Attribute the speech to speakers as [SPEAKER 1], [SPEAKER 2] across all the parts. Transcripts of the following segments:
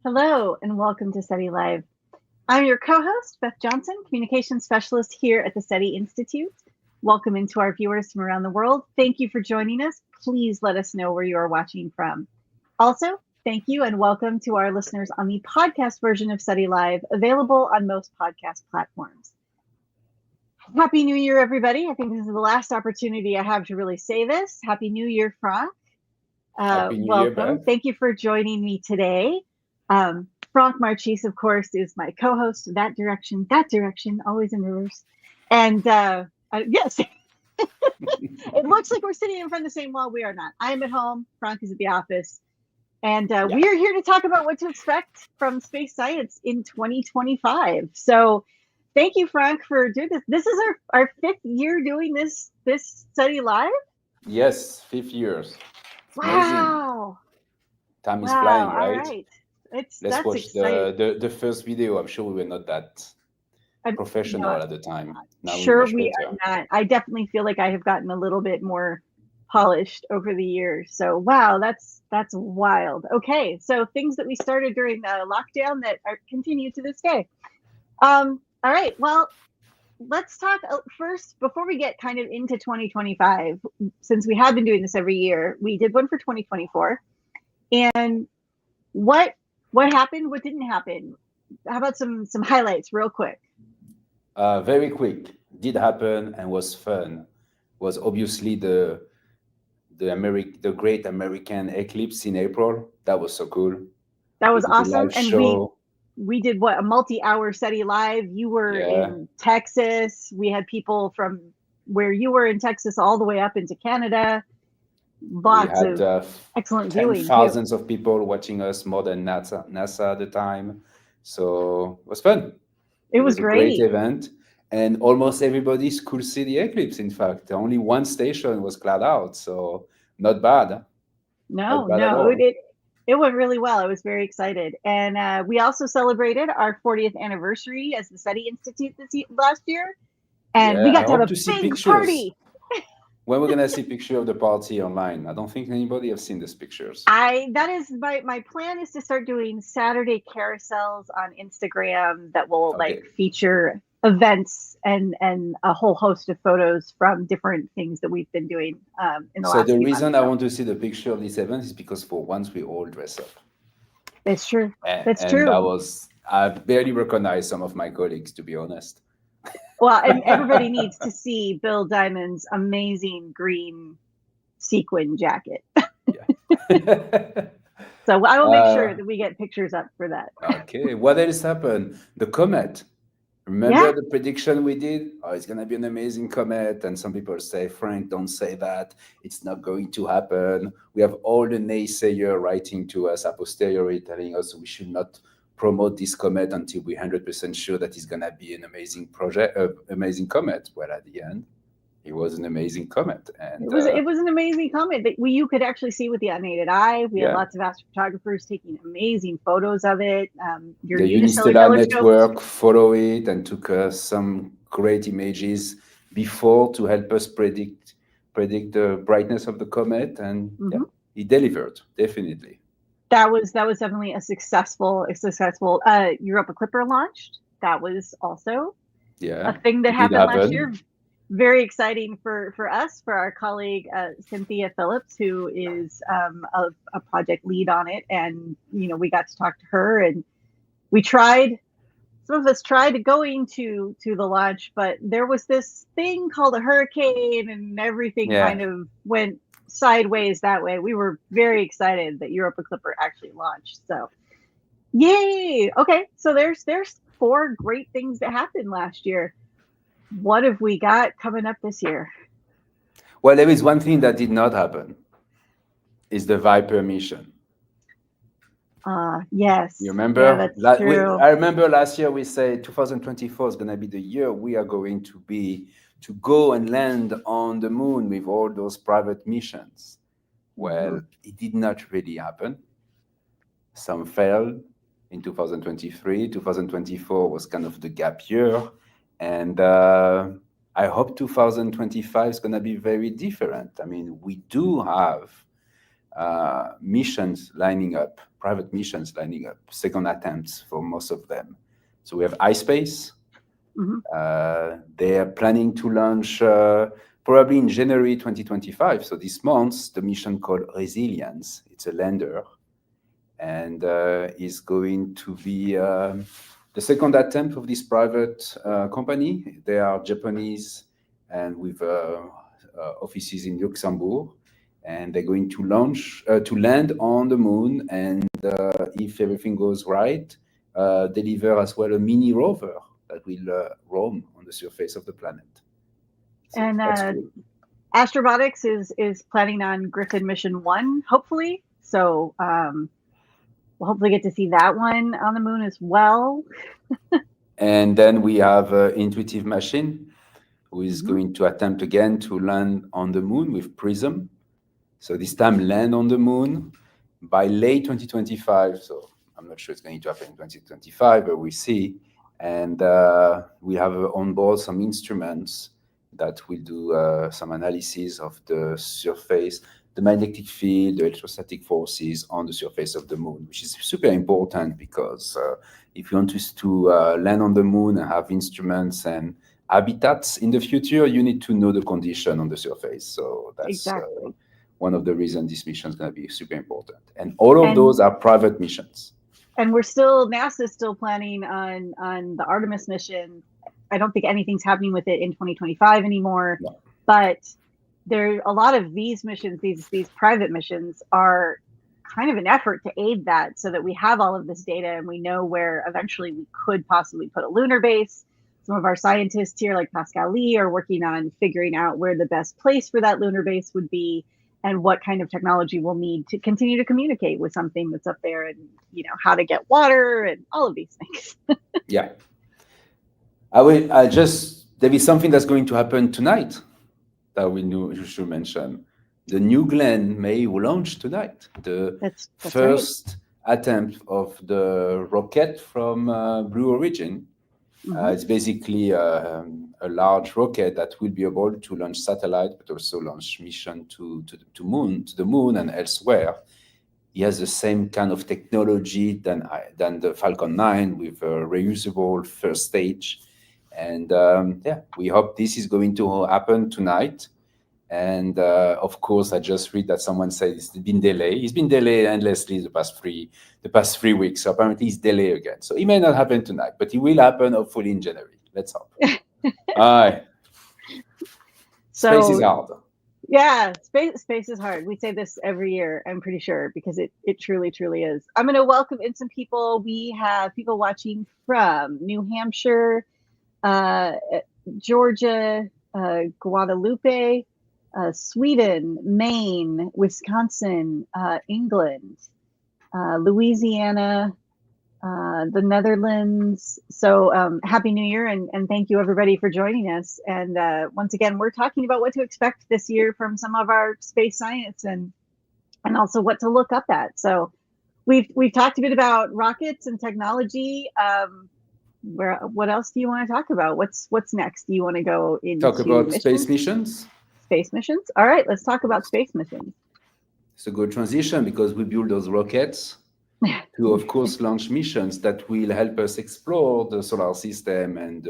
[SPEAKER 1] Hello, and welcome to SETI Live. I'm your co-host, Beth Johnson, Communications Specialist here at the SETI Institute. Welcome into our viewers from around the world. Thank you for joining us. Please let us know where you are watching from. Also, thank you and welcome to our listeners on the podcast version of SETI Live, available on most podcast platforms. Happy New Year, everybody. I think this is the last opportunity I have to really say this. Happy New Year, Franck.
[SPEAKER 2] Happy New Year,
[SPEAKER 1] Welcome.
[SPEAKER 2] Beth.
[SPEAKER 1] Thank you for joining me today. Franck Marchis, of course, is my co-host. That direction, always in reverse. And yes, it looks like we're sitting in front of the same wall. We are not. I am at home. Franck is at the office. And we are here to talk about what to expect from space science in 2025. So thank you, Franck, for doing this. This is our fifth year doing this study live.
[SPEAKER 2] Yes, 5 years. It's
[SPEAKER 1] Wow.
[SPEAKER 2] amazing. Time is flying,
[SPEAKER 1] All
[SPEAKER 2] right?
[SPEAKER 1] right.
[SPEAKER 2] Let's
[SPEAKER 1] That's
[SPEAKER 2] watch
[SPEAKER 1] exciting.
[SPEAKER 2] the first video. I'm sure we were not that professional at the time. Now
[SPEAKER 1] Sure,
[SPEAKER 2] we're much
[SPEAKER 1] we
[SPEAKER 2] better.
[SPEAKER 1] are not. I definitely feel like I have gotten a little bit more polished over the years. So wow, that's wild. Okay, so things that we started during the lockdown that are continue to this day. All right, well, let's talk first before we get kind of into 2025. Since we have been doing this every year, we did one for 2024, and what happened? What didn't happen? How about some highlights, real quick?
[SPEAKER 2] Very quick. Did happen and was fun. Was obviously the great American eclipse in April. That was so cool.
[SPEAKER 1] That
[SPEAKER 2] We
[SPEAKER 1] was
[SPEAKER 2] did a
[SPEAKER 1] awesome,
[SPEAKER 2] live
[SPEAKER 1] and
[SPEAKER 2] show.
[SPEAKER 1] we did a multi-hour SETI live. You were
[SPEAKER 2] Yeah.
[SPEAKER 1] in Texas. We had people from where you were in Texas all the way up into Canada.
[SPEAKER 2] We
[SPEAKER 1] Lots
[SPEAKER 2] had
[SPEAKER 1] of excellent
[SPEAKER 2] ten
[SPEAKER 1] viewing too.
[SPEAKER 2] thousands of people watching us, more than NASA at the time. So it was fun.
[SPEAKER 1] It
[SPEAKER 2] It
[SPEAKER 1] was
[SPEAKER 2] was a great
[SPEAKER 1] great.
[SPEAKER 2] event, and almost everybody could see the eclipse. In fact, only one station was cloud out, so not bad, not bad at
[SPEAKER 1] No,
[SPEAKER 2] all.
[SPEAKER 1] it went really well. I was very excited, and we also celebrated our 40th anniversary as the SETI Institute last year, and we
[SPEAKER 2] Yeah, I
[SPEAKER 1] got to have
[SPEAKER 2] hope
[SPEAKER 1] a
[SPEAKER 2] to see
[SPEAKER 1] big
[SPEAKER 2] pictures.
[SPEAKER 1] party.
[SPEAKER 2] When we're gonna see picture of the party online? I don't think anybody have seen these pictures.
[SPEAKER 1] That is my plan is to start doing Saturday carousels on Instagram that will like
[SPEAKER 2] Okay,
[SPEAKER 1] feature events and a whole host of photos from different things that we've been doing in the
[SPEAKER 2] so
[SPEAKER 1] last
[SPEAKER 2] the
[SPEAKER 1] few months.
[SPEAKER 2] reason I
[SPEAKER 1] So
[SPEAKER 2] want to see the picture of this event is because for once we all dress up,
[SPEAKER 1] it's true. That's
[SPEAKER 2] and
[SPEAKER 1] true.
[SPEAKER 2] I barely recognize some of my colleagues, to be honest.
[SPEAKER 1] Well, and everybody needs to see Bill Diamond's amazing green sequin jacket.
[SPEAKER 2] Yeah.
[SPEAKER 1] So I will make sure
[SPEAKER 2] uh,
[SPEAKER 1] that we get pictures up for that.
[SPEAKER 2] okay, what else happened? The comet.
[SPEAKER 1] Yeah.
[SPEAKER 2] Remember the prediction we did? Oh, it's gonna be an amazing comet, and some people say, "Frank, don't say that. It's not going to happen." We have all the naysayer writing to us a posteriori, telling us we should not promote this comet until we're 100% sure that it's gonna be an amazing project, amazing comet. Well, at the end, it was an amazing comet, and
[SPEAKER 1] It was an amazing comet that you could actually see with the unaided eye. We had
[SPEAKER 2] yeah,
[SPEAKER 1] lots of astrophotographers taking amazing photos of it. Your
[SPEAKER 2] the
[SPEAKER 1] unistellar
[SPEAKER 2] Unistellar
[SPEAKER 1] telescopes.
[SPEAKER 2] network followed it and took some great images before to help us predict the brightness of the comet, and yeah,
[SPEAKER 1] Hmm.
[SPEAKER 2] it delivered definitely.
[SPEAKER 1] That was definitely a successful Europa Clipper launched. That was also a
[SPEAKER 2] Yeah,
[SPEAKER 1] thing that
[SPEAKER 2] it did
[SPEAKER 1] happened last
[SPEAKER 2] happen.
[SPEAKER 1] year. Very exciting for us, for our colleague Cynthia Phillips, who is a project lead on it, and we got to talk to her, and we tried. Some of us tried going to the launch, but there was this thing called a hurricane, and everything
[SPEAKER 2] Yeah.
[SPEAKER 1] kind of went sideways that way. We were very excited that Europa Clipper actually launched. So, yay! Okay, so there's four great things that happened last year. What have we got coming up this year?
[SPEAKER 2] Well, there is one thing that did not happen. Is the Viper mission. You
[SPEAKER 1] Yes, yeah,
[SPEAKER 2] remember?
[SPEAKER 1] that's true.
[SPEAKER 2] I remember last year we said 2024 is going to be the year we are going to go and land on the moon with all those private missions.
[SPEAKER 1] Mhm.
[SPEAKER 2] Well, it did not really happen. Some failed in 2023. 2024 was kind of the gap year. And I hope 2025 is going to be very different. I mean, we do have missions lining up, private missions lining up, second attempts for most of them. So we have iSpace. They are planning to launch probably in January 2025. So this month, the mission called Resilience. It's a lander, and is going to be the second attempt of this private company. They are Japanese and with offices in Luxembourg, and they're going to launch to land on the moon, and if everything goes right, deliver as well a mini rover that will roam on the surface of the planet.
[SPEAKER 1] So and cool. Astrobotics is planning on Griffin Mission 1, hopefully. So we'll hopefully get to see that one on the moon as well.
[SPEAKER 2] And then we have Intuitive Machine, who is going to attempt again to land on the moon with Prism. So this time land on the moon by late 2025. So I'm not sure it's going to happen in 2025, but we see. And we have on board some instruments that will do some analysis of the surface, the magnetic field, the electrostatic forces on the surface of the moon, which is super important because if you want to land on the moon and have instruments and habitats in the future, you need to know the condition on the surface. So that's exactly one of the reasons this mission is going to be super important. And all of those are private missions.
[SPEAKER 1] And NASA's still planning on the Artemis mission. I don't think anything's happening with it in 2025 anymore, no. But there a lot of these missions, these private missions, are kind of an effort to aid that, so that we have all of this data and we know where eventually we could possibly put a lunar base. Some of our scientists here, like Pascal Lee, are working on figuring out where the best place for that lunar base would be, and what kind of technology we'll need to continue to communicate with something that's up there, and how to get water and all of these things.
[SPEAKER 2] Yeah. There is something that's going to happen tonight that you should mention. The New Glenn may launch tonight. That's first attempt of the rocket from Blue Origin. It's basically a large rocket that will be able to launch satellite, but also launch mission to the moon and elsewhere. It has the same kind of technology than the Falcon 9 with a reusable first stage. And we hope this is going to happen tonight. And of course, I just read that someone said it's been delayed. It's been delayed endlessly the past 3 weeks. So apparently it's delayed again. So it may not happen tonight, but it will happen hopefully in January. Let's hope. All right. Space is hard.
[SPEAKER 1] Yeah, space is hard. We say this every year, I'm pretty sure, because it truly, truly is. I'm going to welcome in some people. We have people watching from New Hampshire, Georgia, Guadalupe, Sweden, Maine, Wisconsin, England, Louisiana, the Netherlands. So happy New Year, and thank you everybody for joining us. And once again, we're talking about what to expect this year from some of our space science, and also what to look up at. So we've talked a bit about rockets and technology. What else do you want to talk about? What's next? Do you want to go into
[SPEAKER 2] talk about space missions?
[SPEAKER 1] Space missions. All right, let's talk about space missions.
[SPEAKER 2] It's a good transition because we build those rockets to, of course, launch missions that will help us explore the solar system and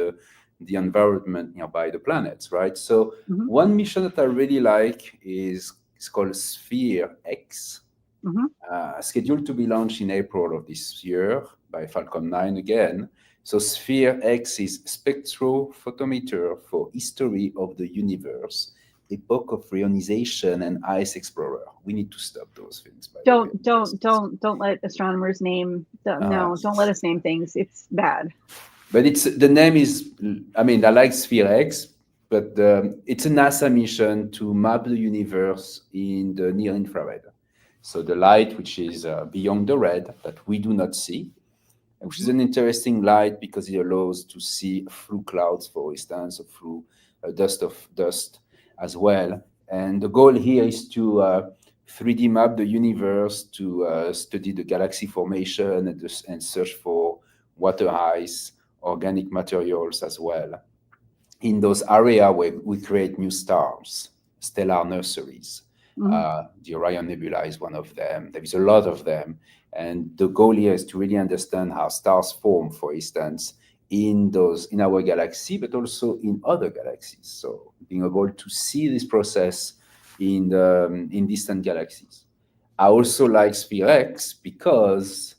[SPEAKER 2] the environment nearby the planets, right? So one mission that I really like is called Sphere X, scheduled to be launched in April of this year by Falcon 9 again. So Sphere X is spectrophotometer for history of the universe, epoch of reionization and ice explorer. We need to stop those things.
[SPEAKER 1] Don't let astronomers name. Don't let us name things. It's bad.
[SPEAKER 2] But the name is. I mean, I like Sphere X, but it's a NASA mission to map the universe in the near infrared. So the light, which is beyond the red, that we do not see, which is an interesting light because it allows to see through clouds, for instance, or through dust as well. And the goal here is to 3D map the universe, to study the galaxy formation and search for water ice, organic materials as well. In those areas where we create new stars, stellar nurseries. The Orion Nebula is one of them. There is a lot of them. And the goal here is to really understand how stars form, for instance, in our galaxy, but also in other galaxies. So being able to see this process in distant galaxies. I also like Sphere X because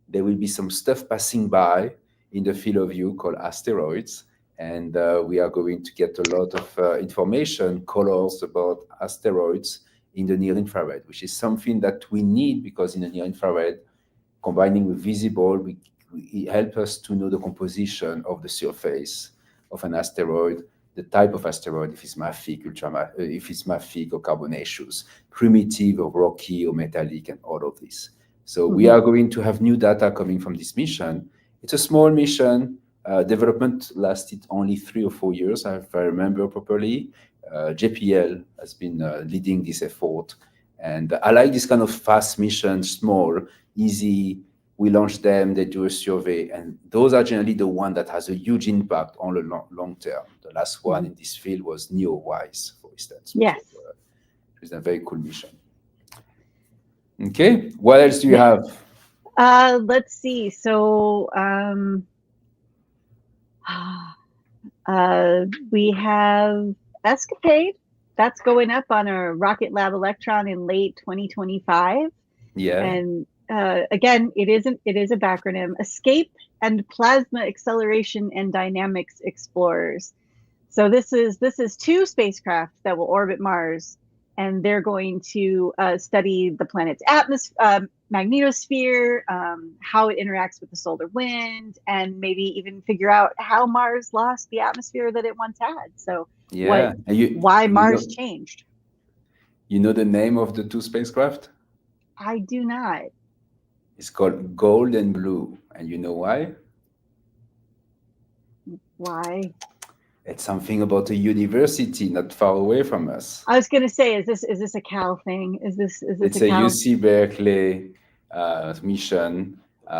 [SPEAKER 2] there will be some stuff passing by in the field of view called asteroids. And we are going to get a lot of information, colors about asteroids in the near infrared, which is something that we need because in the near infrared, combining with visible, it helps us to know the composition of the surface of an asteroid, the type of asteroid, if it's mafic or carbonaceous, primitive or rocky or metallic, and all of this. So we are going to have new data coming from this mission. It's a small mission. Development lasted only 3 or 4 years, if I remember properly. JPL has been leading this effort. And I like this kind of fast mission, small, easy. We launch them, they do a survey, and those are generally the one that has a huge impact on the long term. The last one in this field was NEOWISE, for instance.
[SPEAKER 1] Yes.
[SPEAKER 2] Which is a very cool mission. Okay, what else do you have?
[SPEAKER 1] Let's see. So we have Escapade. That's going up on a Rocket Lab Electron in late 2025.
[SPEAKER 2] Yeah.
[SPEAKER 1] And again, it is a backronym: Escape and Plasma Acceleration and Dynamics Explorers. So this is 2 spacecraft that will orbit Mars, and they're going to study the planet's magnetosphere, how it interacts with the solar wind, and maybe even figure out how Mars lost the atmosphere that it once had. So why Mars changed.
[SPEAKER 2] You know the name of the 2 spacecraft?
[SPEAKER 1] I do not.
[SPEAKER 2] It's called Gold and Blue. And you know why?
[SPEAKER 1] Why?
[SPEAKER 2] It's something about a university not far away from us.
[SPEAKER 1] I was going to say, is this a Cal thing?
[SPEAKER 2] It's a UC Berkeley mission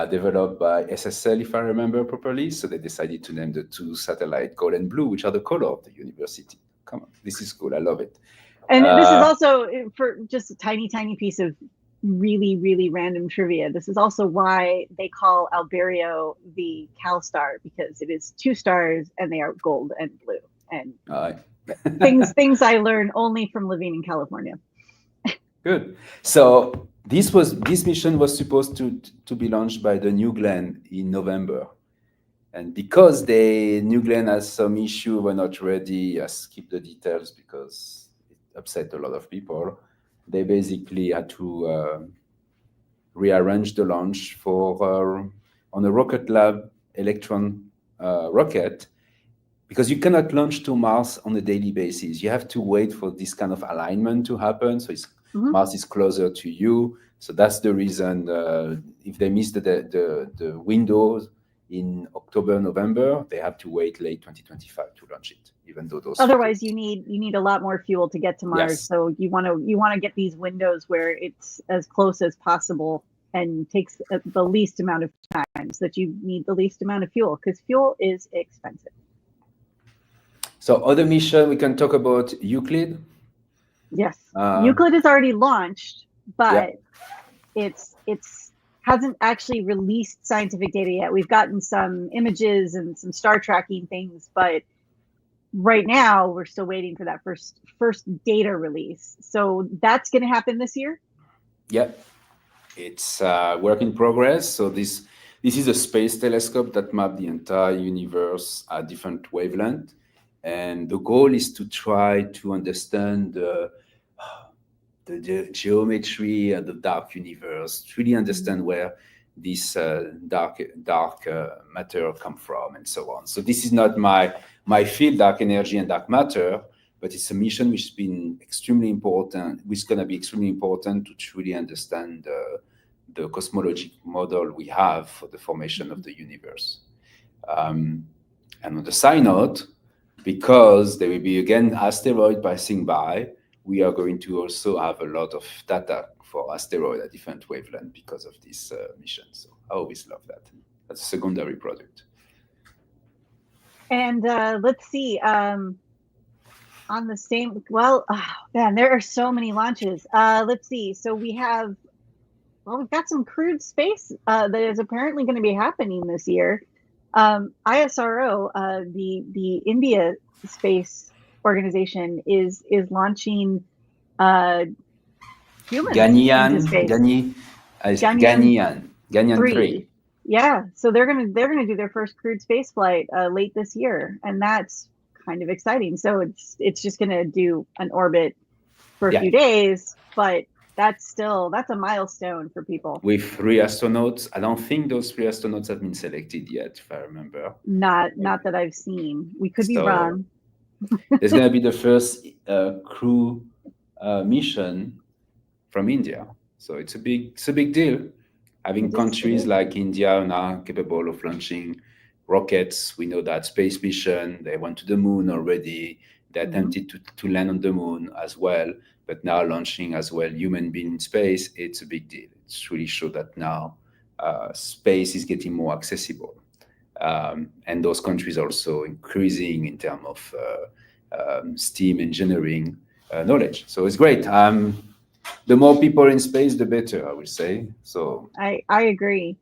[SPEAKER 2] developed by SSL, if I remember properly. So they decided to name the 2 satellites Gold and Blue, which are the color of the university. Come on, this is cool. I love it.
[SPEAKER 1] And this is also, for just a tiny piece of really, really random trivia, this is also why they call Alberio the Cal star, because it is 2 stars and they are gold and blue. And things I learn only from living in California.
[SPEAKER 2] Good. So this mission was supposed to be launched by the New Glenn in November. And because New Glenn has some issue, we're not ready. I skipped the details because it upset a lot of people. They basically had to rearrange the launch on a Rocket Lab Electron rocket, because you cannot launch to Mars on a daily basis. You have to wait for this kind of alignment to happen. So Mars is closer to you. So that's the reason. If they miss the windows in October, November, they have to wait late 2025 to launch it. Even though
[SPEAKER 1] otherwise you need a lot more fuel to get to Mars. Yes. So you want to get these windows where it's as close as possible and takes the least amount of time, so that you need the least amount of fuel, because fuel is expensive.
[SPEAKER 2] So other mission, we can talk about Euclid.
[SPEAKER 1] Yes, Euclid is already launched, but it's hasn't actually released scientific data yet. We've gotten some images and some star tracking things, but right now we're still waiting for that first data release. So that's going to happen this year.
[SPEAKER 2] Yeah, it's work in progress. So this is a space telescope that maps the entire universe at different wavelength, and the goal is to try to understand the geometry of the dark universe, to really understand where this dark matter come from, and so on. So this is not my field, dark energy and dark matter, but it's a mission which has been extremely important, which is going to be extremely important to truly understand the cosmologic model we have for the formation of the universe. And on the side note, because there will be again asteroid passing by, we are going to also have a lot of data for asteroid at different wavelength because of this mission. So I always love that. That's a secondary product.
[SPEAKER 1] And let's see. on the same, well, man, there are so many launches. Let's see. So we've got some crewed space that is apparently going to be happening this year. ISRO, the India Space Organization, is launching humans into space.
[SPEAKER 2] Ganyaan 3.
[SPEAKER 1] Yeah, so they're gonna do their first crewed space flight late this year, and that's kind of exciting. So it's just gonna do an orbit for a few days, but that's a milestone for people.
[SPEAKER 2] With 3 astronauts. I don't think those 3 astronauts have been selected yet, if I remember.
[SPEAKER 1] Not that I've seen. We could be wrong.
[SPEAKER 2] There's gonna be the first crew mission from India, so it's a big deal. Having countries like India now capable of launching rockets. We know that space mission, they went to the moon already. They attempted to land on the moon as well, but now launching as well human being in space, it's a big deal. It's really show that now space is getting more accessible. And those countries are also increasing in terms of STEAM engineering knowledge. So it's great. The more people in space, the better, I would say. So
[SPEAKER 1] I agree.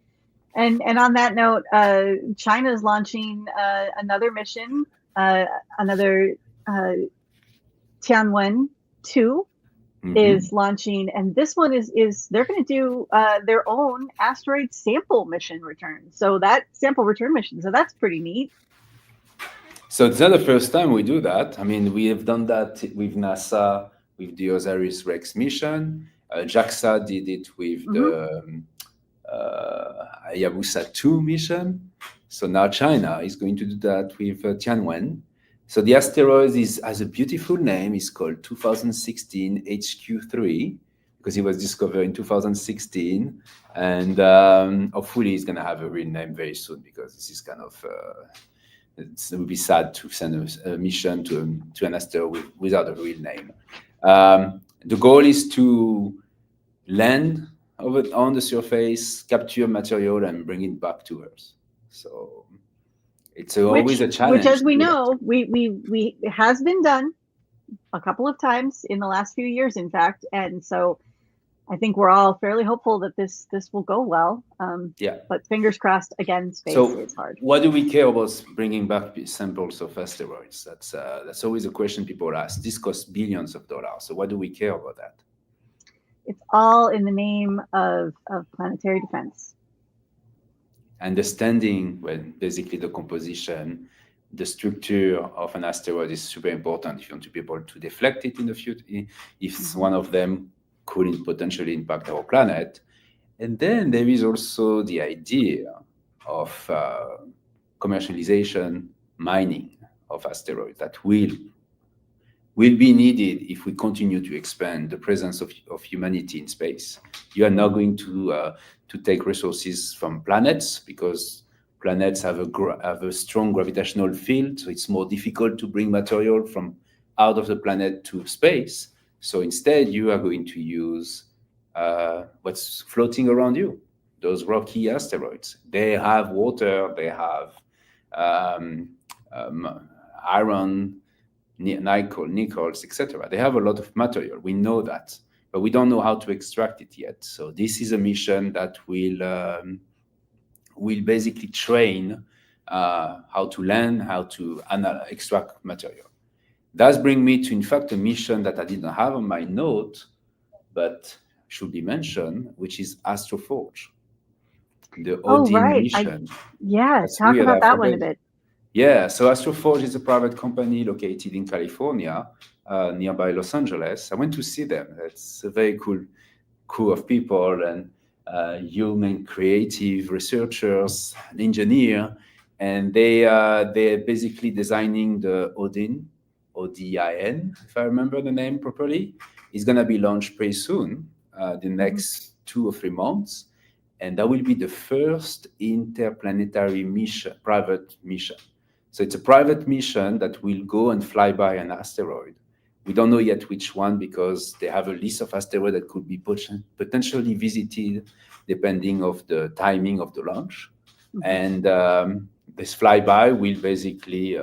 [SPEAKER 1] And on that note, China is launching another mission, another Tianwen 2 is launching, and this one is they're going to do their own asteroid sample mission return. So that sample return mission, so that's pretty neat.
[SPEAKER 2] So it's not the first time we do that. I mean, we have done that with NASA, with the OSIRIS-REx mission. JAXA did it with the Hayabusa 2 mission. So now China is going to do that with Tianwen. So the asteroid has a beautiful name. It's called 2016 HQ3 because it was discovered in 2016. And hopefully it's going to have a real name very soon, because this is kind of... it would be sad to send a mission to an asteroid without a real name. The goal is to land on the surface, capture material, and bring it back to Earth. So it's always a challenge.
[SPEAKER 1] Which, as we know, it has been done a couple of times in the last few years, in fact. And so I think we're all fairly hopeful that this will go well. But fingers crossed. Again, space is hard.
[SPEAKER 2] What do we care about bringing back samples of asteroids? That's always a question people ask. This costs billions of dollars. So what do we care about that?
[SPEAKER 1] It's all in the name of planetary defense.
[SPEAKER 2] Understanding basically the composition, the structure of an asteroid is super important if you want to be able to deflect it in the future, if one of them could potentially impact our planet. And then there is also the idea of commercialization, mining of asteroids that will be needed if we continue to expand the presence of humanity in space. You are not going to take resources from planets, because planets have a strong gravitational field, so it's more difficult to bring material from out of the planet to space. So instead, you are going to use what's floating around you, those rocky asteroids. They have water, they have iron, nickels, etc. They have a lot of material. We know that, but we don't know how to extract it yet. So this is a mission that will basically train how to land, how to extract material. That brings me to, in fact, a mission that I didn't have on my note, but should be mentioned, which is AstroForge, the Odin mission.
[SPEAKER 1] Talk about that one a bit.
[SPEAKER 2] Yeah, so AstroForge is a private company located in California, nearby Los Angeles. I went to see them. It's a very cool crew of people, and human creative researchers, an engineer, and they're basically designing the Odin, ODIN, if I remember the name properly. It's going to be launched pretty soon, the next 2 or 3 months. And that will be the first interplanetary mission, private mission. So it's a private mission that will go and fly by an asteroid. We don't know yet which one, because they have a list of asteroids that could be potentially visited depending of the timing of the launch. And this flyby will basically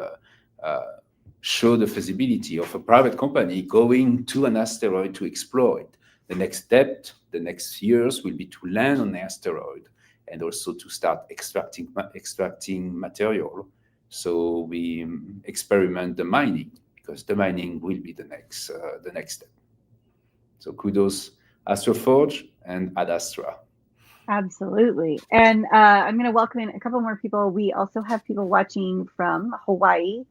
[SPEAKER 2] show the feasibility of a private company going to an asteroid to explore it. The next step, the next years will be to land on the asteroid and also to start extracting material. So we experiment the mining, because the mining will be the next step. So kudos Astroforge and Ad Astra.
[SPEAKER 1] Absolutely. And I'm going to welcome in a couple more people. We also have people watching from Hawaii,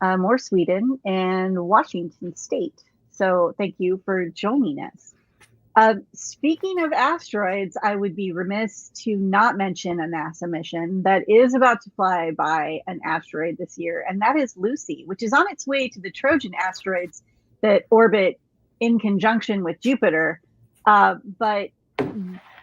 [SPEAKER 1] more Sweden, and Washington State. So thank you for joining us. Speaking of asteroids, I would be remiss to not mention a NASA mission that is about to fly by an asteroid this year, and that is Lucy, which is on its way to the Trojan asteroids that orbit in conjunction with Jupiter. But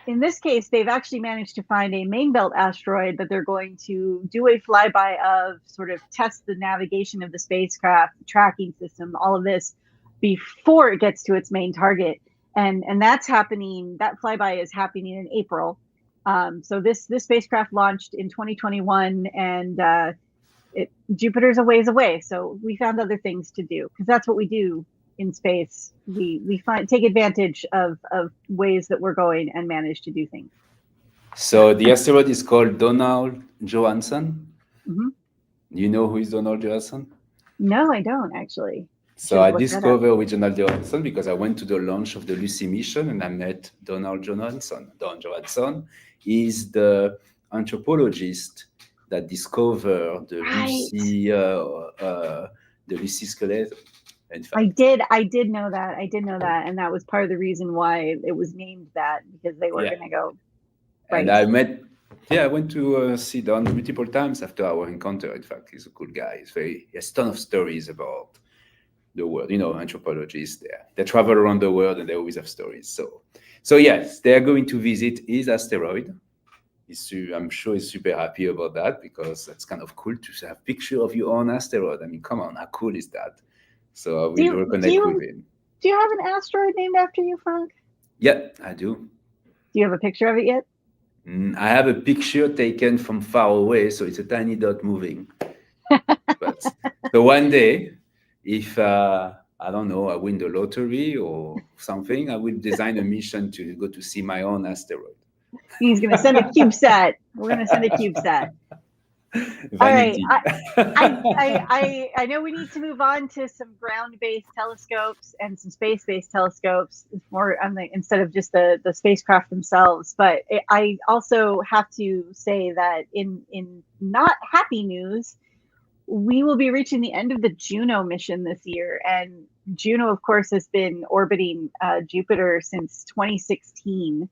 [SPEAKER 1] in this case, they've actually managed to find a main belt asteroid that they're going to do a flyby of, sort of test the navigation of the spacecraft, the tracking system, all of this before it gets to its main target. And that's happening. That flyby is happening in April. So this spacecraft launched in 2021, and Jupiter's a ways away. So we found other things to do, because that's what we do in space. We take advantage of ways that we're going and manage to do things.
[SPEAKER 2] So the asteroid is called Donald Johansson.
[SPEAKER 1] Mm-hmm.
[SPEAKER 2] You know who is Donald Johansson?
[SPEAKER 1] No, I don't actually.
[SPEAKER 2] So I discovered Donald Johansson because I went to the launch of the Lucy mission and I met Donald Johansson. Don Johansson is the anthropologist that discovered the Lucy skeleton.
[SPEAKER 1] I did know that, and that was part of the reason why it was named that, because they were going to go. Right.
[SPEAKER 2] And I went to see Don multiple times after our encounter. In fact, he's a cool guy. He has a ton of stories about the world. Anthropologists, they travel around the world and they always have stories. So yes, they are going to visit his asteroid. I'm sure he's super happy about that, because that's kind of cool to have a picture of your own asteroid. I mean, come on, how cool is that? So I will reconnect with him.
[SPEAKER 1] Do you have an asteroid named after you, Franck?
[SPEAKER 2] Yeah, I do.
[SPEAKER 1] Do you have a picture of it yet?
[SPEAKER 2] I have a picture taken from far away, so it's a tiny dot moving. But so one day, if I don't know, I win the lottery or something, I will design a mission to go to see my own asteroid.
[SPEAKER 1] He's going to send a CubeSat. We're going to send a CubeSat. All right. I know we need to move on to some ground-based telescopes and some space-based telescopes, more instead of just the spacecraft themselves. But I also have to say that in not happy news, we will be reaching the end of the Juno mission this year. And Juno, of course, has been orbiting Jupiter since 2016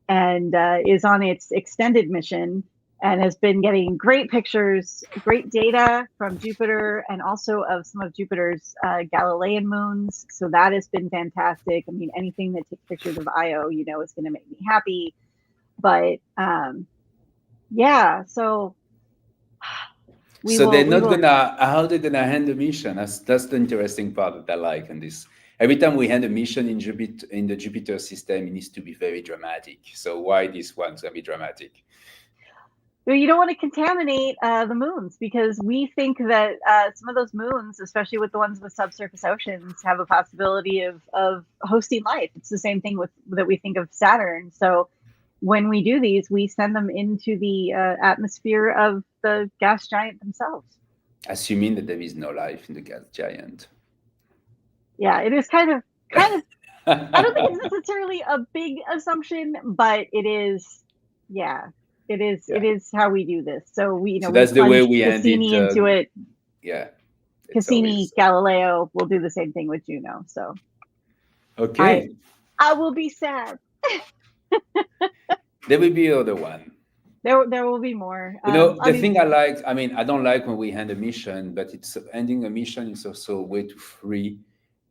[SPEAKER 1] and is on its extended mission and has been getting great pictures, great data from Jupiter, and also of some of Jupiter's Galilean moons. So that has been fantastic. I mean, anything that takes pictures of Io, is going to make me happy. But so...
[SPEAKER 2] How they're gonna hand the mission? That's the interesting part that I like. And this, every time we hand a mission in the Jupiter system, it needs to be very dramatic. So why this one's gonna be dramatic?
[SPEAKER 1] Well, you don't want to contaminate the moons, because we think that some of those moons, especially with the ones with subsurface oceans, have a possibility of hosting life. It's the same thing that we think of Saturn. So when we do these, we send them into the atmosphere of the gas giant themselves.
[SPEAKER 2] Assuming that there is no life in the gas giant.
[SPEAKER 1] Yeah, it is kind of. I don't think it's necessarily a big assumption, but it is. Yeah, it is. Yeah. It is how we do this. So
[SPEAKER 2] So that's the way we
[SPEAKER 1] Cassini into it.
[SPEAKER 2] Yeah.
[SPEAKER 1] Cassini, Galileo will do the same thing with Juno. So.
[SPEAKER 2] Okay.
[SPEAKER 1] I will be sad.
[SPEAKER 2] There will be another one.
[SPEAKER 1] There will be more.
[SPEAKER 2] Thing I like, I don't like when we hand a mission, but it's ending a mission is also a way to free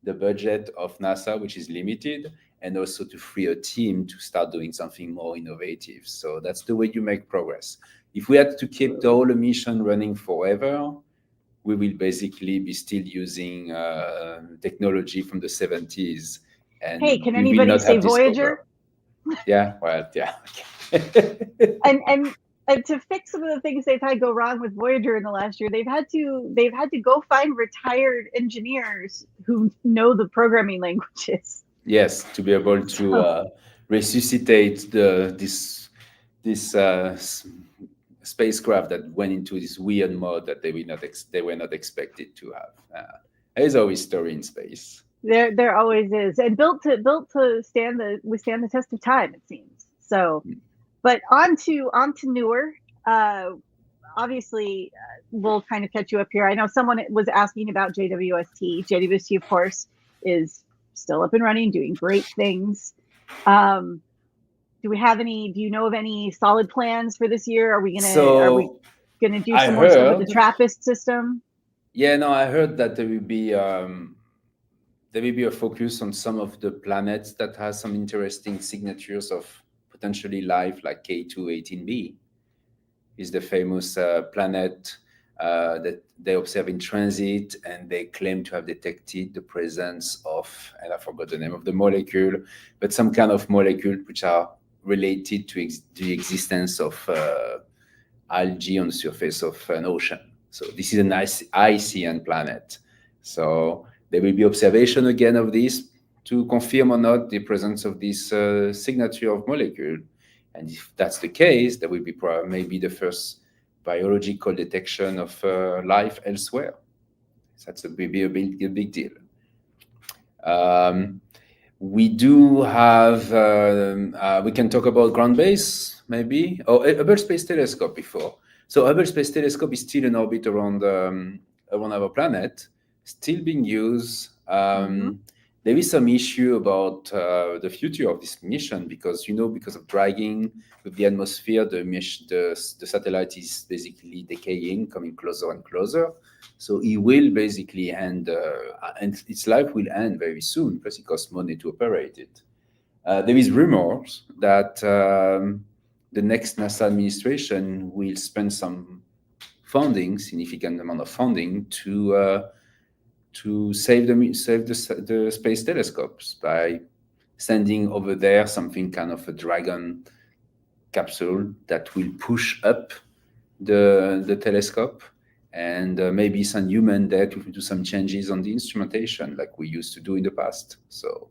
[SPEAKER 2] the budget of NASA, which is limited, and also to free a team to start doing something more innovative. So that's the way you make progress. If we had to keep the whole mission running forever, we will basically be still using technology from the 70s. And
[SPEAKER 1] hey, can anybody say Voyager?
[SPEAKER 2] Yeah, well, yeah.
[SPEAKER 1] and to fix some of the things they've had go wrong with Voyager in the last year, they've had to go find retired engineers who know the programming languages.
[SPEAKER 2] Yes, to be able to
[SPEAKER 1] So
[SPEAKER 2] resuscitate this spacecraft that went into this weird mode that they were not expected to have. There's always story in space.
[SPEAKER 1] there always is, and built to withstand the test of time, it seems. So, but on to newer. Obviously, we'll kind of catch you up here. I know someone was asking about JWST. JWST, of course, is still up and running, doing great things. Do you know of any solid plans for this year? Are we gonna do some more stuff with the TRAPPIST system?
[SPEAKER 2] Yeah, no, I heard that there will be a focus on some of the planets that has some interesting signatures of potentially life, like K2-18b is the famous planet that they observe in transit, and they claim to have detected the presence of, and I forgot the name of the molecule, but some kind of molecule which are related to the existence of algae on the surface of an ocean. So this is a nice icy planet. So there will be observation again of this to confirm or not the presence of this signature of molecule. And if that's the case, that will be maybe the first biological detection of life elsewhere. So that's maybe a big deal. We do have, we can talk about ground base, maybe, or Hubble Space Telescope before. So Hubble Space Telescope is still in orbit around our planet, still being used. There is some issue about the future of this mission because, because of dragging with the atmosphere, the satellite is basically decaying, coming closer and closer. So it will basically end, and its life will end very soon because it costs money to operate it. There is rumors that the next NASA administration will spend some funding, significant amount of funding, to save the space telescopes by sending over there something kind of a Dragon capsule that will push up the telescope and maybe send human there to do some changes on the instrumentation like we used to do in the past. So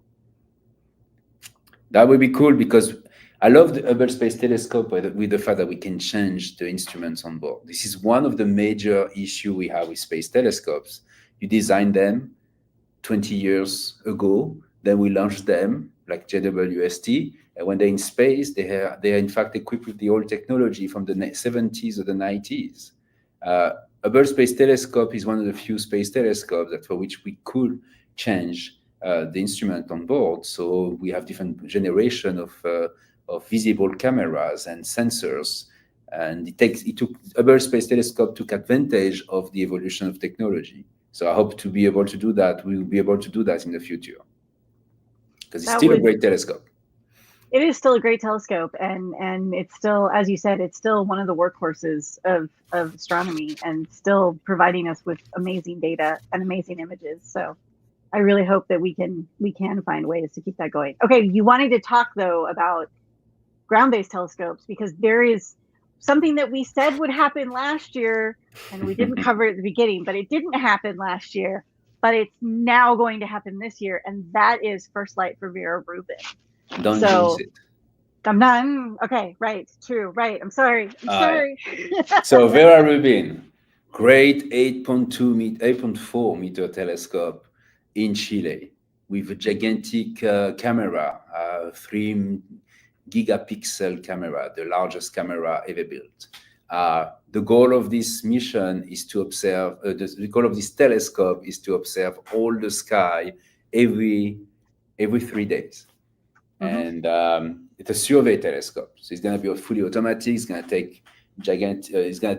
[SPEAKER 2] that would be cool because I love the Hubble Space Telescope with the fact that we can change the instruments on board. This is one of the major issues we have with space telescopes. You design them 20 years ago, then we launched them like JWST, and when they're in space, they are in fact equipped with the old technology from the 70s or the 90s. Hubble Space Telescope is one of the few space telescopes for which we could change the instrument on board. So we have different generation of visible cameras and sensors, and Hubble Space Telescope took advantage of the evolution of technology. So I hope to be able to do that. We will be able to do that in the future because it's still a great telescope.
[SPEAKER 1] It is still a great telescope, and it's still, as you said, it's still one of the workhorses of astronomy, and still providing us with amazing data and amazing images. So I really hope that we can find ways to keep that going. Okay, you wanted to talk though about ground-based telescopes because there is something that we said would happen last year, and we didn't cover it at the beginning, but it didn't happen last year, but it's now going to happen this year, and that is first light for Vera Rubin.
[SPEAKER 2] Don't jinx it.
[SPEAKER 1] I'm not. Okay, right, true, right. I'm sorry.
[SPEAKER 2] So Vera Rubin, great 8.4 meter telescope in Chile with a gigantic camera, 3 gigapixel camera, the largest camera ever built. The goal of this mission is to observe, the goal of this telescope is to observe all the sky every 3 days. And it's a survey telescope. So it's going to be fully automatic. It's going to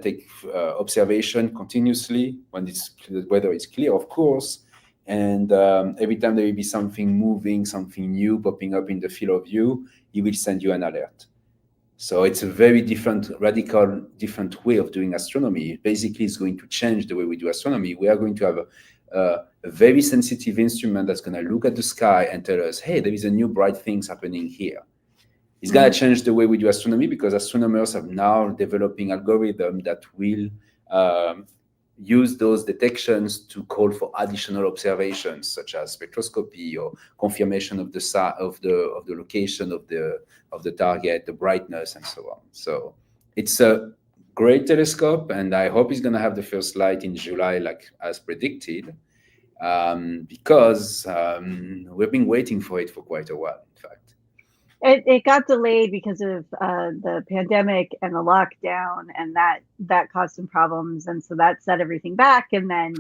[SPEAKER 2] take observation continuously when the weather is clear, of course. And every time there will be something moving, something new popping up in the field of view, it will send you an alert. So it's a very radical different way of doing astronomy. Basically, it's going to change the way we do astronomy. We are going to have a very sensitive instrument that's going to look at the sky and tell us, hey, there is a new bright things happening here. It's going to change the way we do astronomy, because astronomers are now developing algorithms that will use those detections to call for additional observations, such as spectroscopy or confirmation of the location of the target, the brightness, and so on. So it's a great telescope, and I hope it's going to have the first light in July, like as predicted, because we've been waiting for it for quite a while, in fact.
[SPEAKER 1] It got delayed because of the pandemic and the lockdown, and that caused some problems, and so that set everything back. And then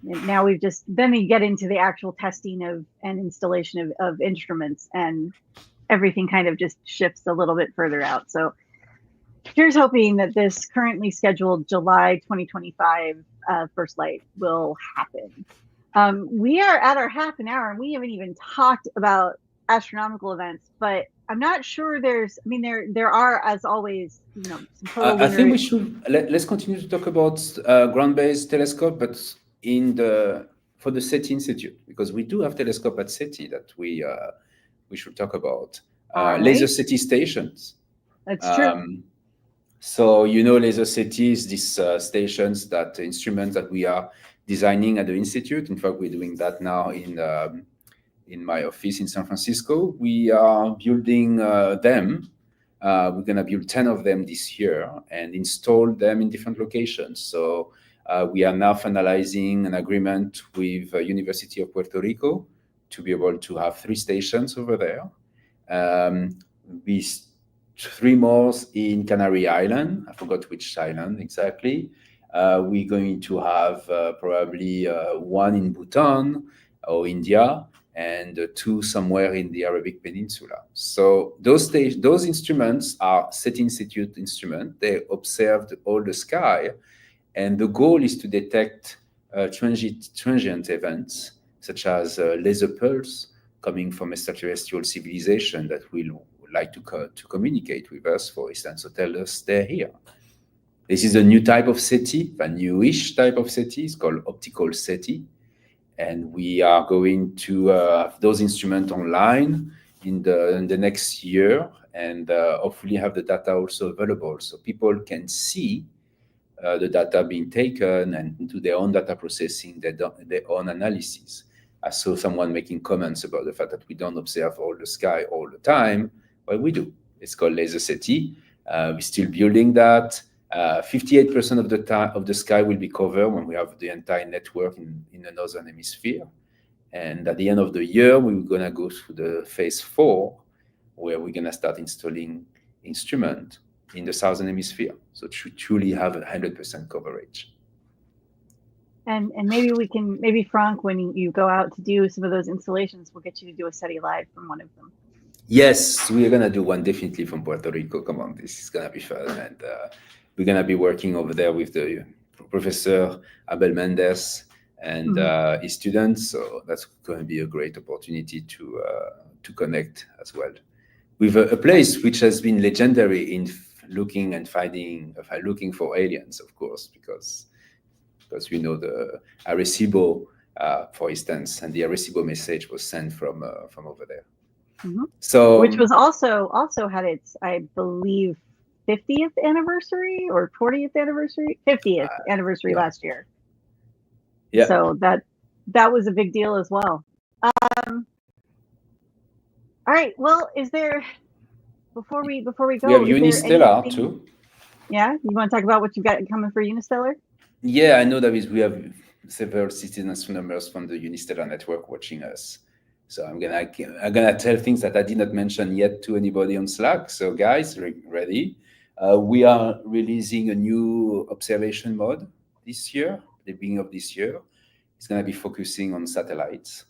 [SPEAKER 1] now we get into the actual testing and installation of instruments, and everything kind of just shifts a little bit further out. So here's hoping that this currently scheduled July 2025 first light will happen. We are at our half an hour, and we haven't even talked about astronomical events, but I'm not sure there are, as always, some total
[SPEAKER 2] I think we should let's continue to talk about ground-based telescope, but for the SETI Institute, because we do have telescope at SETI that we should talk about. Laser SETI stations.
[SPEAKER 1] That's true.
[SPEAKER 2] So laser SETI is these stations, instruments that we are designing at the Institute. In fact, we're doing that now in my office in San Francisco. We are building them. We're going to build 10 of them this year and install them in different locations. So we are now finalizing an agreement with the University of Puerto Rico to be able to have 3 stations over there. 3 more in Canary Island. I forgot which island exactly. We're going to have probably 1 in Bhutan or India, and 2 somewhere in the Arabic Peninsula. So those instruments are SETI Institute instruments. They observe all the sky, and the goal is to detect transient events, such as laser pulse coming from extraterrestrial civilization that will like to communicate with us, for instance, to tell us they're here. This is a new type of SETI, a newish type of SETI. It's called optical SETI. And we are going to have those instruments online in the next year, and hopefully have the data also available so people can see the data being taken and do their own data processing, their own analysis. I saw someone making comments about the fact that we don't observe all the sky all the time. Well, we do. It's called laser SETI. We're still building that. 58% of the sky will be covered when we have the entire network in the northern hemisphere. And at the end of the year, we're going to go through the phase 4, where we're going to start installing instruments in the southern hemisphere. So to truly have 100% coverage.
[SPEAKER 1] And maybe Franck, when you go out to do some of those installations, we'll get you to do a SETI Live from one of them.
[SPEAKER 2] Yes, we are going to do one definitely from Puerto Rico. Come on, this is going to be fun. And we're going to be working over there with the Professor Abel Mendes and his students. So that's going to be a great opportunity to connect as well with a place which has been legendary in looking for aliens, of course, because we know the Arecibo, for instance, and the Arecibo message was sent from over there.
[SPEAKER 1] Mm-hmm.
[SPEAKER 2] So,
[SPEAKER 1] which was also had its, I believe, 50th anniversary or 40th anniversary, 50th anniversary last year.
[SPEAKER 2] Yeah.
[SPEAKER 1] So that was a big deal as well. All right. Well, is there before we go?
[SPEAKER 2] We have Unistellar too.
[SPEAKER 1] Yeah, you want to talk about what you've got coming for Unistellar?
[SPEAKER 2] Yeah, I know that we have several citizen astronomers from the Unistellar network watching us. So I'm gonna tell things that I did not mention yet to anybody on Slack. So guys, ready? We are releasing a new observation mode this year, the beginning of this year. It's gonna be focusing on satellites,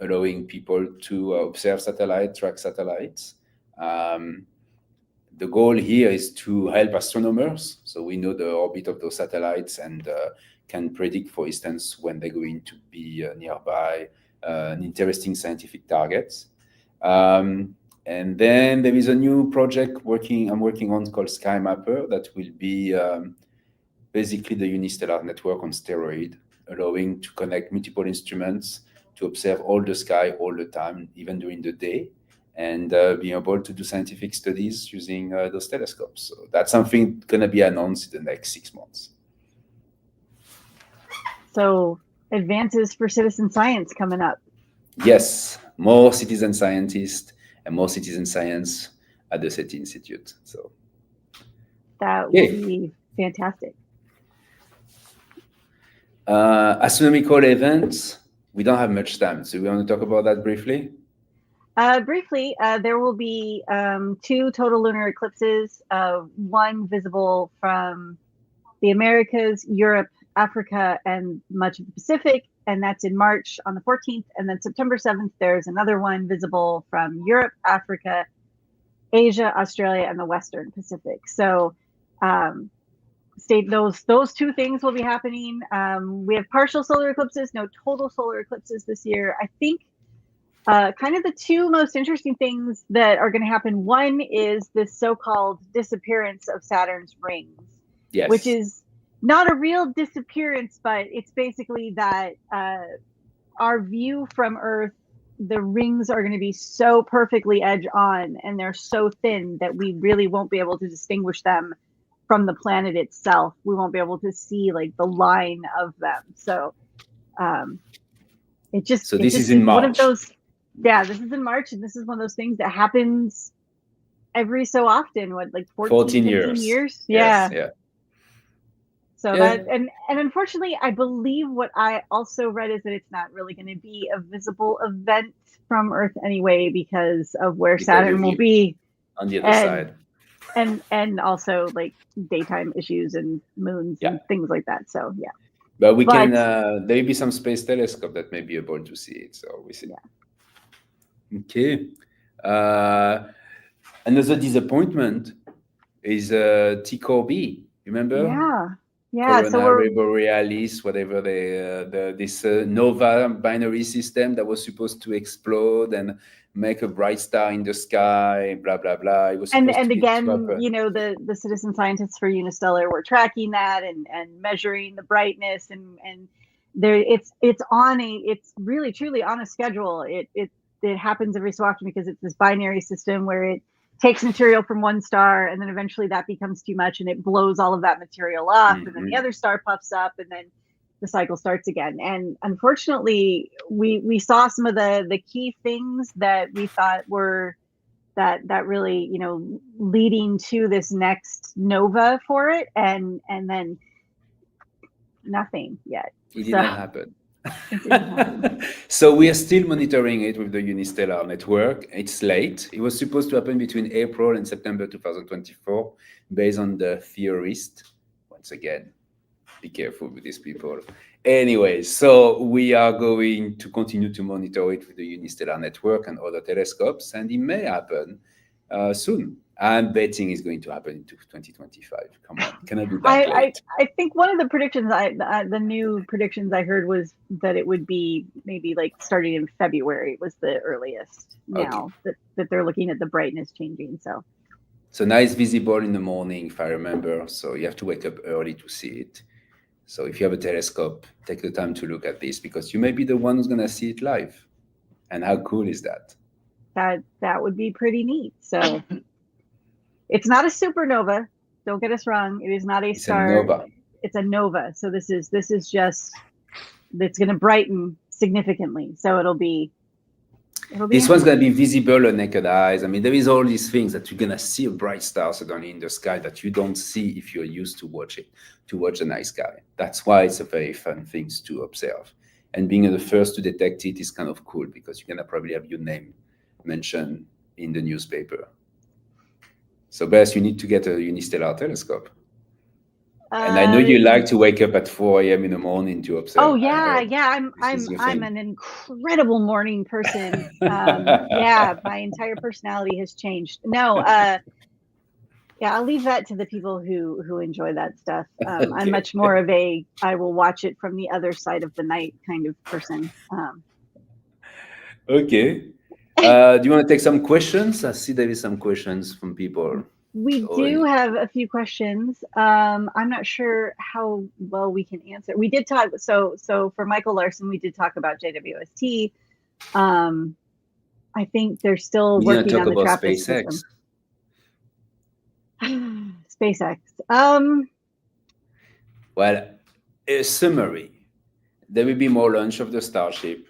[SPEAKER 2] allowing people to observe satellites, track satellites. The goal here is to help astronomers, so we know the orbit of those satellites and can predict, for instance, when they're going to be nearby interesting scientific targets. And then there is a new project I'm working on called Sky Mapper that will be basically the unistellar network on steroid, allowing to connect multiple instruments to observe all the sky all the time, even during the day, and being able to do scientific studies using those telescopes. So that's something going to be announced in the next 6 months.
[SPEAKER 1] So advances for citizen science coming up.
[SPEAKER 2] Yes, more citizen scientists and more citizen science at the SETI Institute. So
[SPEAKER 1] that will be fantastic.
[SPEAKER 2] Astronomical events. We don't have much time, so we want to talk about that briefly.
[SPEAKER 1] Briefly, there will be 2 total lunar eclipses, one visible from the Americas, Europe, Africa, and much of the Pacific, and that's in March on the 14th. And then September 7th, there's another one visible from Europe, Africa, Asia, Australia, and the Western Pacific. So those 2 things will be happening. We have partial solar eclipses, no total solar eclipses this year. I think kind of the 2 most interesting things that are going to happen. One is this so-called disappearance of Saturn's rings,
[SPEAKER 2] yes,
[SPEAKER 1] which is not a real disappearance, but it's basically that our view from Earth, the rings are going to be so perfectly edge on, and they're so thin that we really won't be able to distinguish them from the planet itself. We won't be able to see like the line of them. So
[SPEAKER 2] this is in March.
[SPEAKER 1] One of those. Yeah, this is in March, and this is one of those things that happens every so often. What, like 14 years?
[SPEAKER 2] Yes,
[SPEAKER 1] yeah. So that, and unfortunately, I believe what I also read is that it's not really going to be a visible event from Earth anyway, because of where Saturn will be
[SPEAKER 2] on the other side,
[SPEAKER 1] and also like daytime issues and moons and things like that. So yeah.
[SPEAKER 2] But can there may be some space telescope that may be able to see it. So we see.
[SPEAKER 1] Yeah.
[SPEAKER 2] Okay. Another disappointment is Tycho B. Remember?
[SPEAKER 1] Yeah.
[SPEAKER 2] Coronary Borealis, whatever this nova binary system that was supposed to explode and make a bright star in the sky, blah blah blah. It was
[SPEAKER 1] and again, you know, the citizen scientists for Unistellar were tracking that and measuring the brightness, and there it's really truly on a schedule. It happens every so often because it's this binary system where it takes material from one star, and then eventually that becomes too much and it blows all of that material off, and then the other star puffs up, and then the cycle starts again. And unfortunately, we saw some of the key things that we thought were that really, you know, leading to this next nova for it, and then nothing yet.
[SPEAKER 2] It didn't happen. So we are still monitoring it with the Unistellar network. It's late. It was supposed to happen between April and September 2024, based on the theorist. Once again, be careful with these people. Anyway, so we are going to continue to monitor it with the Unistellar network and other telescopes, and it may happen soon. I'm betting it's going to happen in 2025. Come on, can I do that late?
[SPEAKER 1] I think one of the predictions, the new predictions I heard was that it would be maybe like starting in February was the earliest now that they're looking at the brightness changing. So
[SPEAKER 2] now it's visible in the morning, if I remember. So you have to wake up early to see it. So if you have a telescope, take the time to look at this, because you may be the one who's going to see it live. And how cool is that?
[SPEAKER 1] That would be pretty neat. So it's not a supernova. Don't get us wrong. It is not a star. It's a nova. So this is just, it's going to brighten significantly. So it'll be
[SPEAKER 2] this one's going to be visible on naked eyes. I mean, there is all these things that you're going to see a bright star suddenly in the sky that you don't see if you're used to watch the night sky. That's why it's a very fun thing to observe. And being the first to detect it is kind of cool, because you're going to probably have your name mentioned in the newspaper. So Beth, you need to get a Unistellar telescope. And I know you like to wake up at 4 a.m. in the morning to observe.
[SPEAKER 1] Oh yeah. I'm an incredible morning person. My entire personality has changed. No, I'll leave that to the people who enjoy that stuff. Okay. I'm much more of I will watch it from the other side of the night kind of person.
[SPEAKER 2] Okay. Do you want to take some questions? I see there is some questions from people.
[SPEAKER 1] We do have a few questions. I'm not sure how well we can answer. We did talk. So for Michael Larson, we did talk about JWST. I I think they're still
[SPEAKER 2] We didn't
[SPEAKER 1] working
[SPEAKER 2] talk
[SPEAKER 1] on the
[SPEAKER 2] about
[SPEAKER 1] TRAPPIST
[SPEAKER 2] SpaceX.
[SPEAKER 1] system. SpaceX.
[SPEAKER 2] Well, a summary. There will be more launch of the Starship.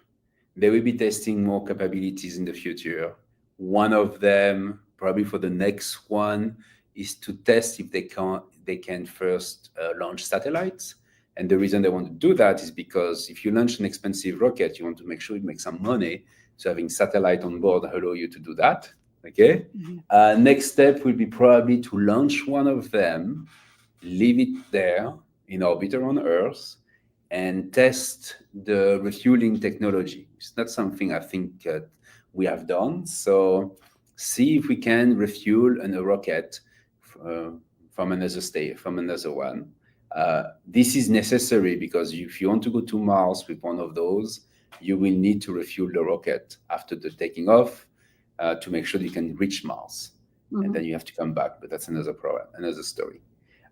[SPEAKER 2] They will be testing more capabilities in the future. One of them, probably for the next one, is to test if they can first launch satellites. And the reason they want to do that is because if you launch an expensive rocket, you want to make sure you make some money. So having satellite on board allow you to do that. Okay. Next step will be probably to launch one of them, leave it there in orbit around Earth, and test the refueling technology. It's not something I think we have done. So see if we can refuel a rocket from another state, from another one. This is necessary because if you want to go to Mars with one of those, you will need to refuel the rocket after the taking off to make sure you can reach Mars. And then you have to come back, but that's another problem, another story.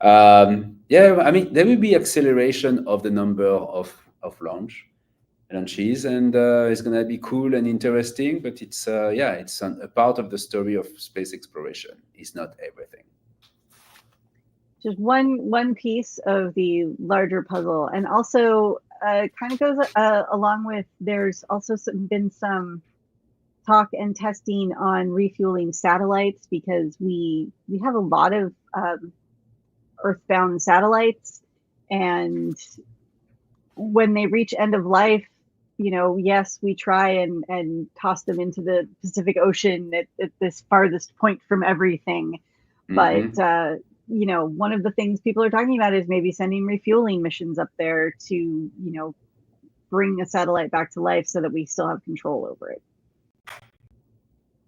[SPEAKER 2] Yeah, I mean, there will be acceleration of the number of launches, and it's going to be cool and interesting, but it's it's a part of the story of space exploration. It's not everything.
[SPEAKER 1] Just one piece of the larger puzzle, and also kind of goes along with, there's also been some talk and testing on refueling satellites, because we have a lot of earthbound satellites, and when they reach end of life, yes, we try and toss them into the Pacific Ocean at this farthest point from everything. But one of the things people are talking about is maybe sending refueling missions up there to bring a satellite back to life so that we still have control over it.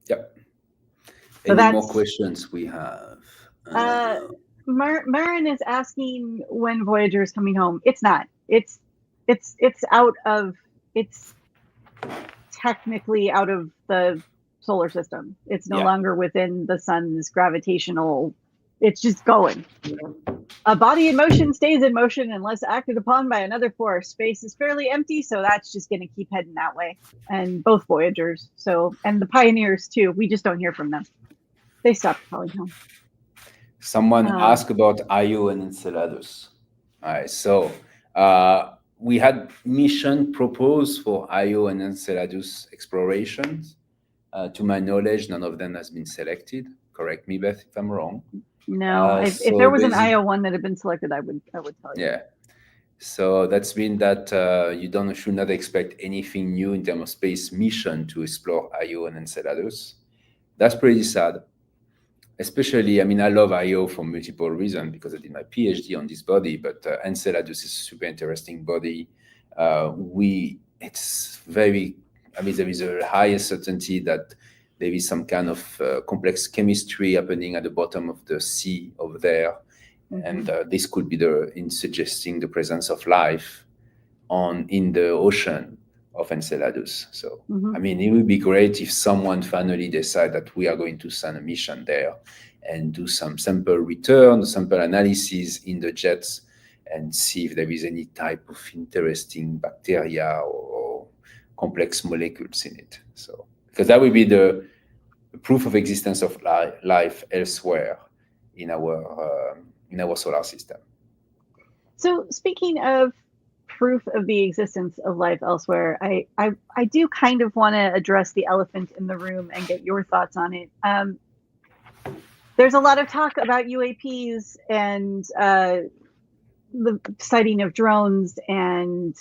[SPEAKER 2] Yep. So any more questions we have?
[SPEAKER 1] Marin is asking when Voyager is coming home. It's not. It's technically out of the solar system. It's no longer within the sun's gravitational. It's just going. A body in motion stays in motion unless acted upon by another force. Space is fairly empty, so that's just going to keep heading that way. And both Voyagers, and the Pioneers too. We just don't hear from them. They stopped calling home.
[SPEAKER 2] Someone asked about Io and Enceladus. All right, so we had mission proposed for Io and Enceladus explorations. To my knowledge, none of them has been selected. Correct me, Beth, if I'm wrong.
[SPEAKER 1] No, if there was an Io one that had been selected, I would tell you.
[SPEAKER 2] Yeah. So that's been that you should not expect anything new in terms of space mission to explore Io and Enceladus. That's pretty sad. Especially, I mean, I love Io for multiple reasons because I did my PhD on this body, but Enceladus is a super interesting body. It's very, I mean, there is a higher certainty that there is some kind of complex chemistry happening at the bottom of the sea over there. And this could be in suggesting the presence of life in the ocean of Enceladus. So, I mean, it would be great if someone finally decide that we are going to send a mission there and do some sample return, sample analysis in the jets and see if there is any type of interesting bacteria or complex molecules in it. So, because that would be the proof of existence of life elsewhere in our solar system.
[SPEAKER 1] So speaking of proof of the existence of life elsewhere, I do kind of want to address the elephant in the room and get your thoughts on it. There's a lot of talk about UAPs and the sighting of drones and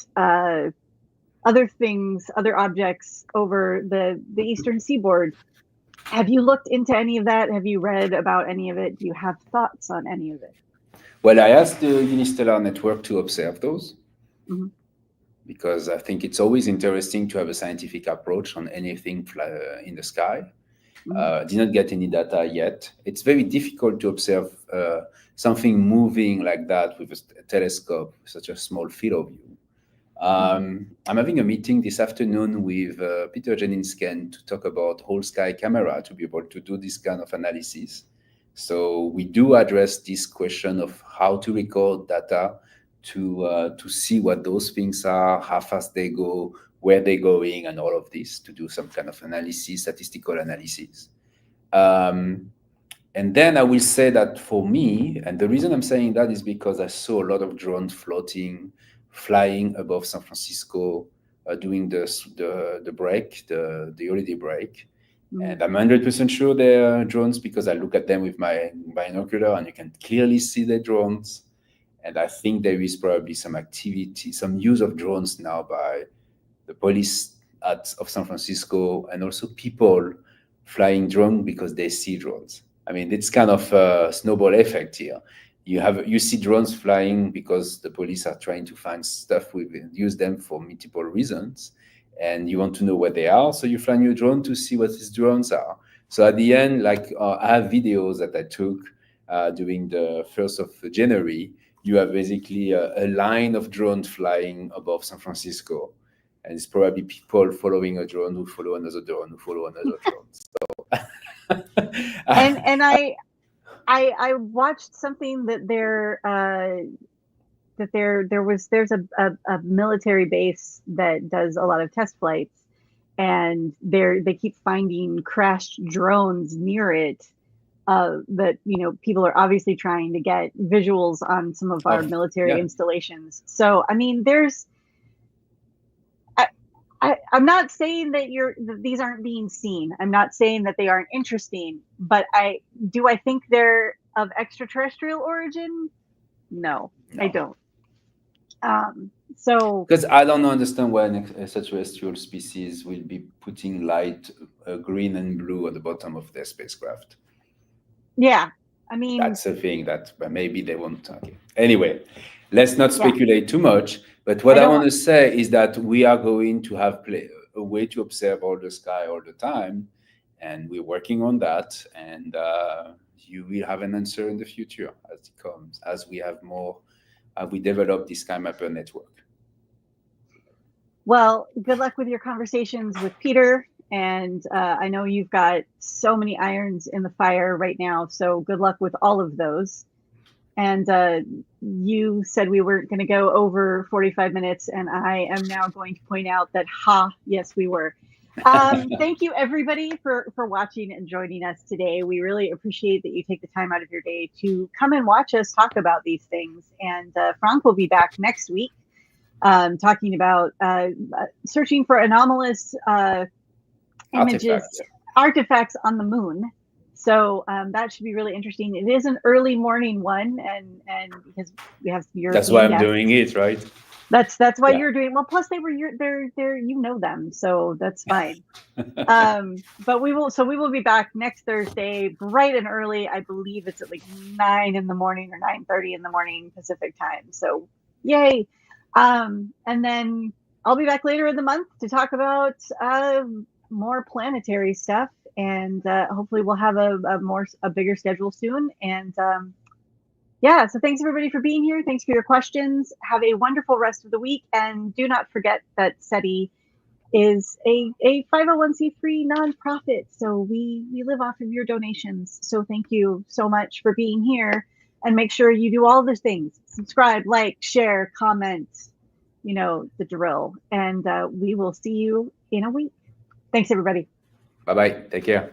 [SPEAKER 1] other things, other objects over the eastern seaboard. Have you looked into any of that? Have you read about any of it? Do you have thoughts on any of it?
[SPEAKER 2] Well, I asked the Unistellar Network to observe those because I think it's always interesting to have a scientific approach on anything in the sky. Did not get any data yet. It's very difficult to observe something moving like that with a telescope, such a small field of view. I'm having a meeting this afternoon with Peter Jeninsken to talk about whole sky camera to be able to do this kind of analysis. So we do address this question of how to record data to see what those things are, how fast they go, where they're going and all of this to do some kind of analysis, statistical analysis. And then I will say that for me, and the reason I'm saying that is because I saw a lot of drones flying above San Francisco during the break, the holiday break. And I'm 100% sure they're drones because I look at them with my binocular and you can clearly see the drones. And I think there is probably some activity, some use of drones now by the police of San Francisco and also people flying drone because they see drones. I mean, it's kind of a snowball effect here. You see drones flying because the police are trying to find stuff use them for multiple reasons, and you want to know where they are, so you fly your drone to see what these drones are. So at the end, like I have videos that I took during the 1st of January. You have basically a line of drones flying above San Francisco, and it's probably people following a drone who follow another drone who follow another drone. So.
[SPEAKER 1] and I watched something that there's a military base that does a lot of test flights, and they keep finding crashed drones near it. That people are obviously trying to get visuals on some of our military installations. So I mean, I'm not saying that these aren't being seen. I'm not saying that they aren't interesting, but I think they're of extraterrestrial origin? No. I don't. So
[SPEAKER 2] because I don't understand why an extraterrestrial species will be putting light green and blue at the bottom of their spacecraft.
[SPEAKER 1] Yeah, I mean,
[SPEAKER 2] that's a thing that maybe they won't. Okay. Anyway, let's not speculate too much. But what I want to say is that we are going to have a way to observe all the sky all the time, and we're working on that. And you will have an answer in the future as it comes, as we have more. We develop this SkyMapper network.
[SPEAKER 1] Well, good luck with your conversations with Peter. And I know you've got so many irons in the fire right now. So good luck with all of those. And you said we weren't going to go over 45 minutes. And I am now going to point out that, yes, we were. Thank you, everybody, for watching and joining us today. We really appreciate that you take the time out of your day to come and watch us talk about these things. And Franck will be back next week talking about searching for anomalous artifacts on the moon. So that should be really interesting. It is an early morning one, and because we have European
[SPEAKER 2] that's why I'm doing it, right?
[SPEAKER 1] That's why you're doing well. Plus, they're them, so that's fine. But we will be back next Thursday, bright and early. I believe it's at like 9 in the morning or 9:30 in the morning Pacific time. So yay! And then I'll be back later in the month to talk about more planetary stuff, and hopefully we'll have a bigger schedule soon. And so thanks everybody for being here. Thanks for your questions. Have a wonderful rest of the week, and do not forget that SETI is a 501c3 nonprofit, so we live off of your donations. So thank you so much for being here, and make sure you do all the things: subscribe, like, share, comment, the drill. And we will see you in a week. Thanks, everybody.
[SPEAKER 2] Bye-bye. Take care.